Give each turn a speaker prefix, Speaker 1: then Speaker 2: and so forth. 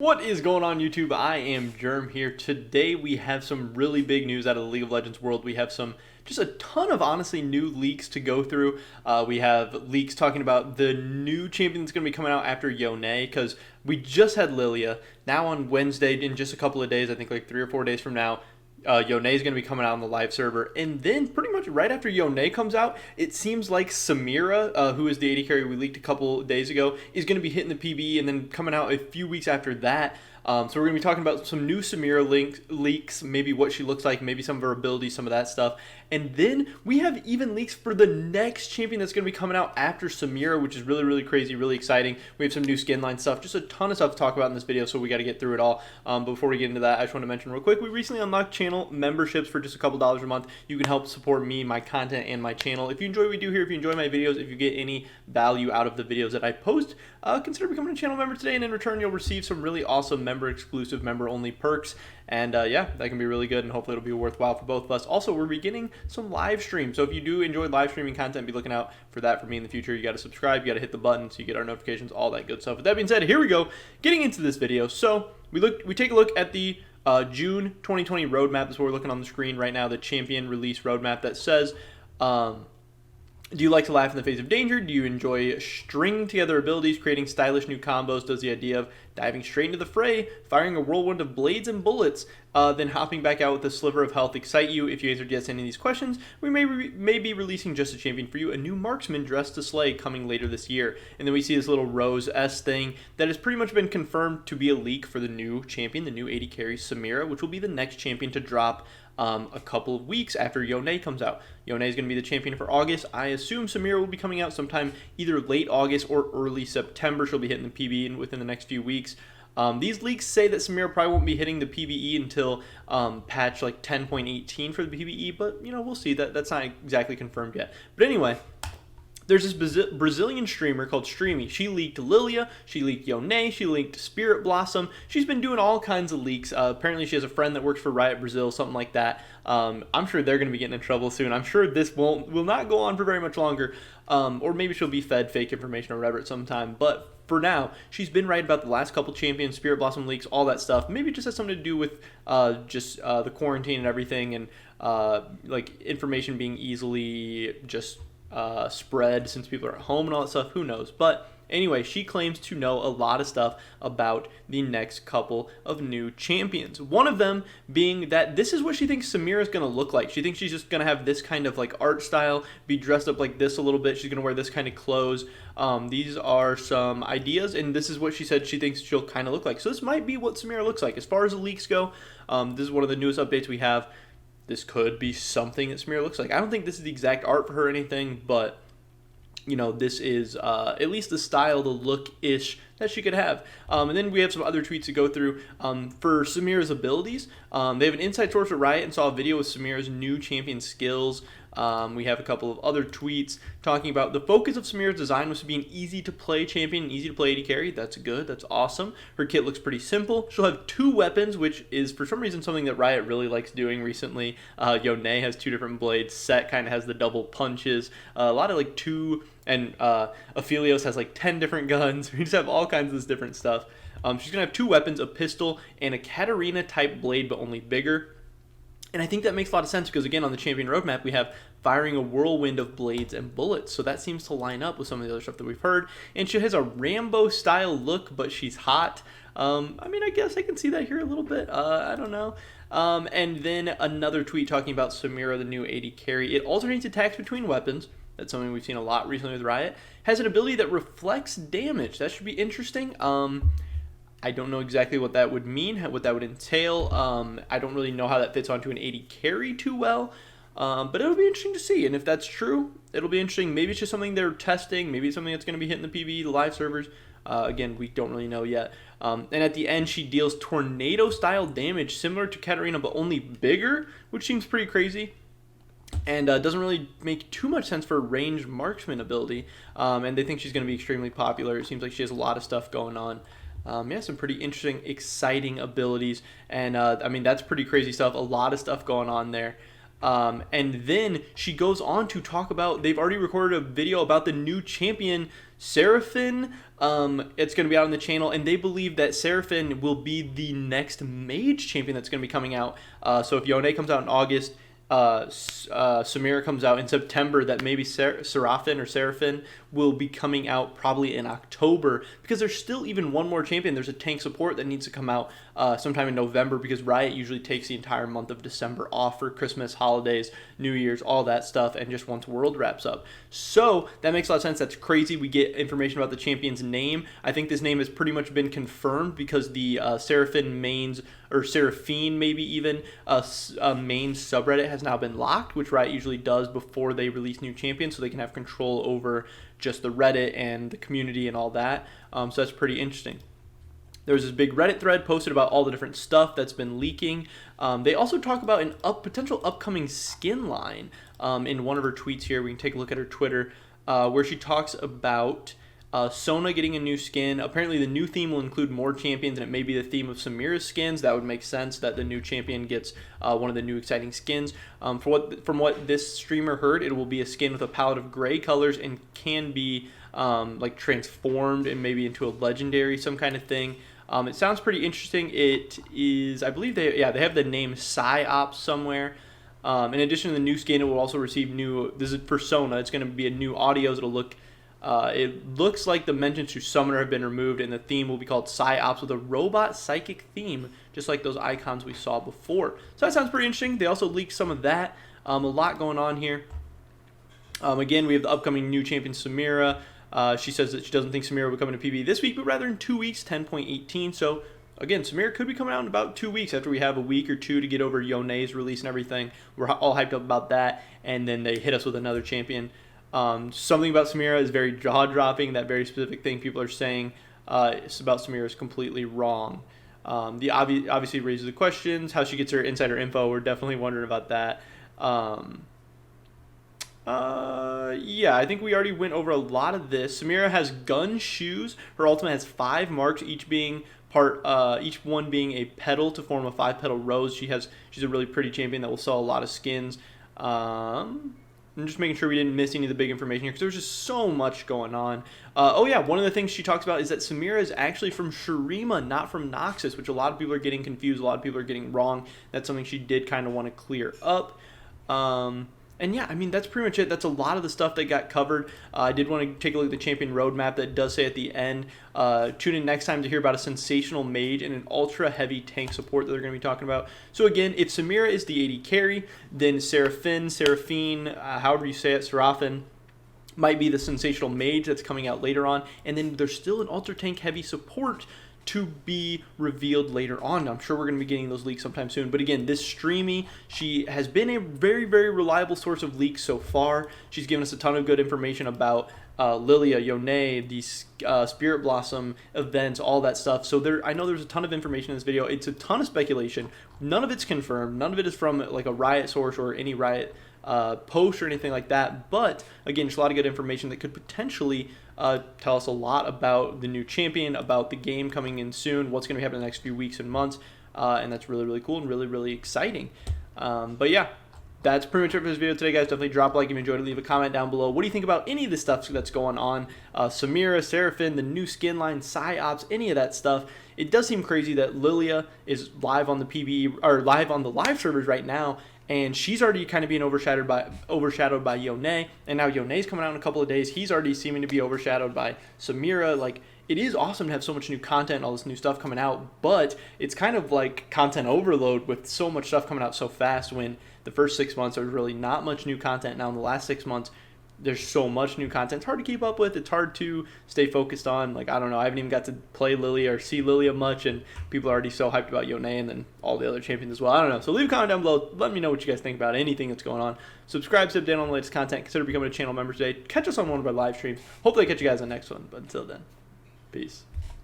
Speaker 1: What is going on, YouTube? I am Germ here. Today we have some really big news out of the League of Legends world. We have just a ton of honestly new leaks to go through. We have leaks talking about the new champion that's going to be coming out after Yone, because we just had Lilia. Now on Wednesday, in just a couple of days, I think like 3 or 4 days from now, Yone is going to be coming out on the live server. And then pretty much right after Yone comes out, it seems like Samira, who is the AD carry we leaked a couple days ago, is going to be hitting the PB and then coming out a few weeks after that. So we're going to be talking about some new Samira leaks, maybe what she looks like, maybe some of her abilities, some of that stuff. And then we have even leaks for the next champion that's going to be coming out after Samira, which is really, really crazy, really exciting. We have some new skin line stuff, just a ton of stuff to talk about in this video, so we got to get through it all. Before we get into that, I just want to mention real quick, we recently unlocked channel memberships for just a couple dollars a month. You can help support me, my content, and my channel. If you enjoy what we do here, if you enjoy my videos, if you get any value out of the videos that I post, consider becoming a channel member today, and in return, you'll receive some really awesome member-exclusive, member-only perks. And yeah, that can be really good, and hopefully it'll be worthwhile for both of us. Also, we're beginning some live streams, so if you do enjoy live streaming content, be looking out for that for me in the future. You got to subscribe, you got to hit the button so you get our notifications, all that good stuff. With that being said, here we go, getting into this video. So we take a look at the June 2020 roadmap. That's what we're looking on the screen right now, the champion release roadmap that says, do you like to laugh in the face of danger? Do you enjoy stringing together abilities, creating stylish new combos? Does the idea of diving straight into the fray, firing a whirlwind of blades and bullets, then hopping back out with a sliver of health excite you? If you answered yes to any of these questions, we may be releasing just a champion for you, a new marksman dressed to slay coming later this year. And then we see this little Rose S thing that has pretty much been confirmed to be a leak for the new champion, the new AD carry Samira, which will be the next champion to drop a couple of weeks after Yone comes out. Yone is going to be the champion for August. I assume Samira will be coming out sometime either late August or early September. She'll be hitting the PB within the next few weeks. These leaks say that Samira probably won't be hitting the PBE until patch like 10.18 for the PBE, but you know, we'll see. That's not exactly confirmed yet. But anyway, there's this Brazilian streamer called Streamy. She leaked Lilia, she leaked Yone, she leaked Spirit Blossom. She's been doing all kinds of leaks. Apparently she has a friend that works for Riot Brazil, something like that. I'm sure they're going to be getting in trouble soon. I'm sure this will not go on for very much longer. Or maybe she'll be fed fake information or whatever at some time. But for now, she's been right about the last couple champions, Spirit Blossom leaks, all that stuff. Maybe it just has something to do with the quarantine and everything, and like information being easily just spread since people are at home and all that stuff. Who knows? But anyway, she claims to know a lot of stuff about the next couple of new champions. One of them being that this is what she thinks Samira is going to look like. She thinks she's just going to have this kind of like art style, be dressed up like this a little bit. She's going to wear this kind of clothes. These are some ideas, and this is what she said she thinks she'll kind of look like. So this might be what Samira looks like. As far as the leaks go, this is one of the newest updates we have. This could be something that Samira looks like. I don't think this is the exact art for her or anything, but you know, this is at least the style, the look-ish that she could have. And then we have some other tweets to go through. For Samira's abilities, they have an inside source at Riot and saw a video with Samira's new champion skills. We have a couple of other tweets talking about the focus of Samira's design was to be an easy-to-play champion, an easy-to-play AD carry. That's good. That's awesome. Her kit looks pretty simple. She'll have 2 weapons, which is, for some reason, something that Riot really likes doing recently. Yone has 2 different blades. Set kind of has the double punches. A lot of, like, 2... And Aphelios has, like, 10 different guns. We just have all kinds of this different stuff. She's going to have 2 weapons, a pistol and a Katarina-type blade, but only bigger. And I think that makes a lot of sense because, again, on the champion roadmap, we have firing a whirlwind of blades and bullets. So that seems to line up with some of the other stuff that we've heard. And she has a Rambo-style look, but she's hot. I mean, I guess I can see that here a little bit. I don't know. And then another tweet talking about Samira, the new AD carry. It alternates attacks between weapons. That's something we've seen a lot recently with Riot. Has an ability that reflects damage. That should be interesting. I don't know exactly what that would mean, what that would entail. I don't really know how that fits onto an AD carry too well. But it'll be interesting to see. And if that's true, it'll be interesting. Maybe it's just something they're testing. Maybe it's something that's going to be hitting the PvE, the live servers. Again, we don't really know yet. And at the end, she deals tornado-style damage similar to Katarina, but only bigger, which seems pretty crazy. And doesn't really make too much sense for a ranged marksman ability. And they think she's going to be extremely popular. It seems like she has a lot of stuff going on. Yeah, some pretty interesting, exciting abilities. And, I mean, that's pretty crazy stuff. A lot of stuff going on there. And then she goes on to talk about, they've already recorded a video about the new champion SERAPHINE, it's going to be out on the channel, and they believe that SERAPHINE will be the next MAGE champion that's going to be coming out. So if Yone comes out in August, Samira comes out in September, that maybe SERAPHINE or SERAPHINE will be coming out probably in October, because there's still even one more champion. There's a tank support that needs to come out sometime in November, because Riot usually takes the entire month of December off for Christmas, holidays, New Year's, all that stuff, and just once World wraps up. So that makes a lot of sense. That's crazy. We get information about the champion's name. I think this name has pretty much been confirmed, because the SERAPHINE mains, or SERAPHINE maybe even, main subreddit has now been locked, which Riot usually does before they release new champions, so they can have control over just the Reddit and the community and all that. So that's pretty interesting. There's this big Reddit thread posted about all the different stuff that's been leaking. They also talk about an potential upcoming skin line in one of her tweets here. We can take a look at her Twitter, where she talks about Sona getting a new skin. Apparently the new theme will include more champions, and it may be the theme of Samira's skins. That would make sense that the new champion gets one of the new exciting skins. From what this streamer heard, it will be a skin with a palette of gray colors and can be like transformed and maybe into a legendary, some kind of thing. It sounds pretty interesting. It is, I believe they have the name PSY somewhere. In addition to the new skin, it will also receive this is Persona. It's going to be a new audios. It'll look, it looks like the mentions to Summoner have been removed, and the theme will be called PsyOps with a robot psychic theme, just like those icons we saw before. So that sounds pretty interesting. They also leaked some of that. A lot going on here. Again, we have the upcoming new champion Samira. She says that she doesn't think Samira will come into PB this week, but rather in 2 weeks, 10.18. So again, Samira could be coming out in about 2 weeks, after we have a week or two to get over Yone's release and everything. We're all hyped up about that, and then they hit us with another champion. Something about Samira is very jaw-dropping. That very specific thing people are saying about Samira is completely wrong. The obviously raises the questions, how she gets her insider info. We're definitely wondering about that. Yeah, I think we already went over a lot of this. Samira has gun shoes. Her ultimate has 5 marks, each one being a petal to form a 5-petal rose. She's a really pretty champion that will sell a lot of skins. I'm just making sure we didn't miss any of the big information here, because there's just so much going on. Oh yeah, one of the things she talks about is that Samira is actually from Shurima, not from Noxus, which a lot of people are getting confused, a lot of people are getting wrong. That's something she did kind of want to clear up. And yeah, I mean, that's pretty much it. That's a lot of the stuff that got covered. I did want to take a look at the champion roadmap that does say at the end. Tune in next time to hear about a sensational mage and an ultra heavy tank support that they're going to be talking about. So again, if Samira is the AD carry, then SERAPHINE, however you say it, SERAPHINE, might be the sensational mage that's coming out later on. And then there's still an ultra tank heavy support to be revealed later on. I'm sure we're going to be getting those leaks sometime soon. But again, this Streamy, she has been a very, very reliable source of leaks so far. She's given us a ton of good information about Lilia, Yone, these Spirit Blossom events, all that stuff. So I know there's a ton of information in this video. It's a ton of speculation. None of it's confirmed. None of it is from like a Riot source or any Riot post or anything like that. But again, just a lot of good information that could potentially tell us a lot about the new champion, about the game coming in soon, what's going to happen in the next few weeks and months, and that's really, really cool and really, really exciting. But yeah, that's pretty much it for this video today, guys. Definitely drop a like if you enjoyed it. Leave a comment down below. What do you think about any of the stuff that's going on? Samira, SERAPHINE, the new skin line, PsyOps, any of that stuff. It does seem crazy that Lilia is live on the PvE, or live on the live servers right now, and she's already kind of being overshadowed by Yone, and now Yone's coming out in a couple of days. He's already seeming to be overshadowed by Samira. Like, it is awesome to have so much new content, all this new stuff coming out, but it's kind of like content overload with so much stuff coming out so fast, when the first 6 months there was really not much new content. Now in the last 6 months, there's so much new content. It's hard to keep up with. It's hard to stay focused on. Like, I don't know. I haven't even got to play Lilia or see Lilia much, and people are already so hyped about Yone and then all the other champions as well. I don't know. So leave a comment down below. Let me know what you guys think about anything that's going on. Subscribe, sub down on the latest content. Consider becoming a channel member today. Catch us on one of our live streams. Hopefully I catch you guys on the next one. But until then, peace.